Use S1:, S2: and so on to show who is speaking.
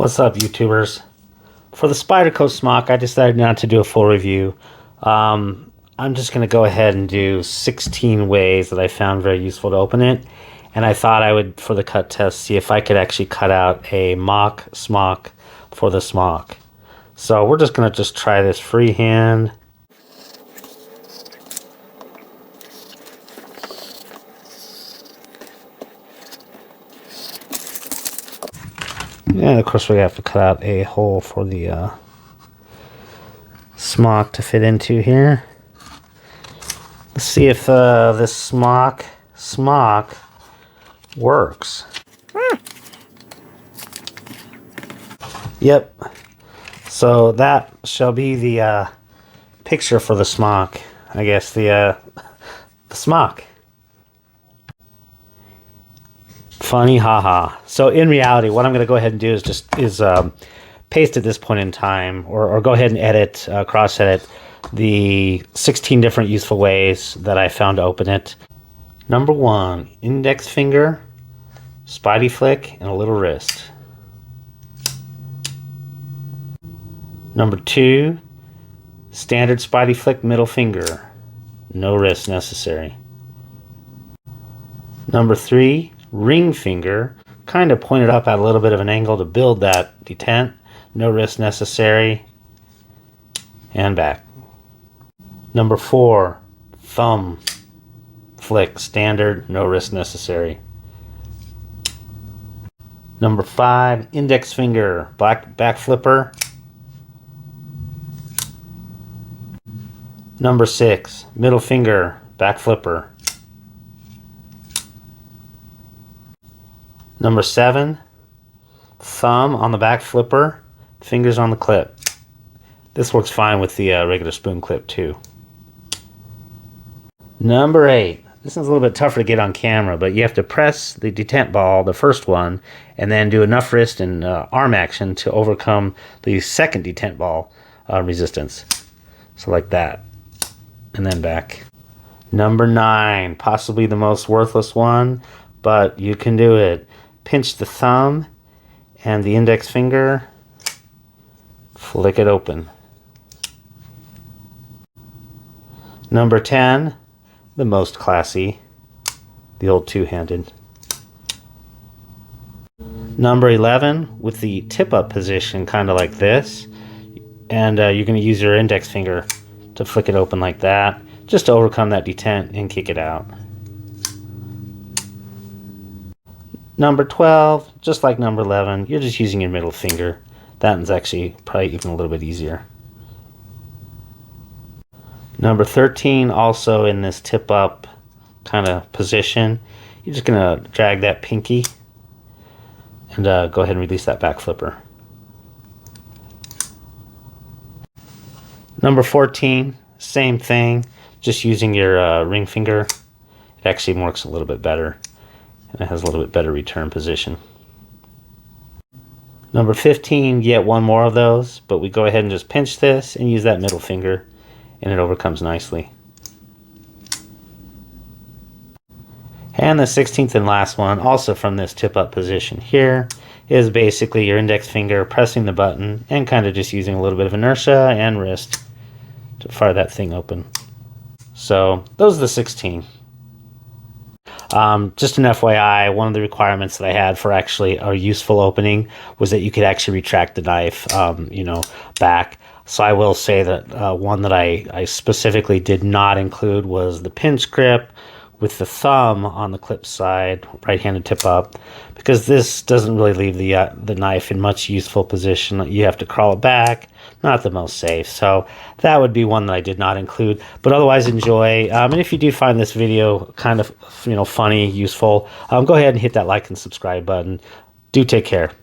S1: What's up, YouTubers? For the Spyderco Smock, I decided not to do a full review. I'm just going to go ahead and do 16 ways that I found very useful to open it. And I thought I would, for the cut test, see if I could actually cut out a mock smock for the smock. So we're just going to try this freehand. And of course we have to cut out a hole for the smock to fit into here. Let's see if this smock works. Yep. So that shall be the picture for the smock. I guess the smock. Funny, haha. So in reality, what I'm going to go ahead and do is paste at this point in time, or go ahead and edit, cross-edit the 16 different useful ways that I found to open it. Number 1, index finger, spidey flick, and a little wrist. Number 2, standard spidey flick, middle finger, no wrist necessary. Number 3, ring finger, kind of pointed up at a little bit of an angle to build that detent, no wrist necessary, and back. Number 4, thumb flick, standard, no wrist necessary. Number 5, index finger, back flipper. Number 6, middle finger, back flipper. Number 7, thumb on the back flipper, fingers on the clip. This works fine with the regular spoon clip too. Number 8, this is a little bit tougher to get on camera, but you have to press the detent ball, the first one, and then do enough wrist and arm action to overcome the second detent ball resistance. So like that, and then back. Number 9, possibly the most worthless one, but you can do it. Pinch the thumb and the index finger, flick it open. Number 10, the most classy, the old two-handed. Number 11, with the tip-up position, kind of like this, and you're going to use your index finger to flick it open like that, just to overcome that detent and kick it out. Number 12, just like number 11, you're just using your middle finger. That one's actually probably even a little bit easier. Number 13, also in this tip-up kind of position, you're just going to drag that pinky and go ahead and release that back flipper. Number 14, same thing, just using your ring finger. It actually works a little bit better, and it has a little bit better return position. Number 15, yet one more of those, but we go ahead and just pinch this and use that middle finger, and it overcomes nicely. And the 16th and last one, also from this tip-up position here, is basically your index finger pressing the button and kind of just using a little bit of inertia and wrist to fire that thing open. So those are the 16. Just an FYI, one of the requirements that I had for actually a useful opening was that you could actually retract the knife, back. So I will say that one that I specifically did not include was the pinch grip with the thumb on the clip side, right-handed tip up, because this doesn't really leave the knife in much useful position. You have to crawl it back, not the most safe. So that would be one that I did not include, but otherwise enjoy. And if you do find this video kind of funny, useful, go ahead and hit that like and subscribe button. Do take care.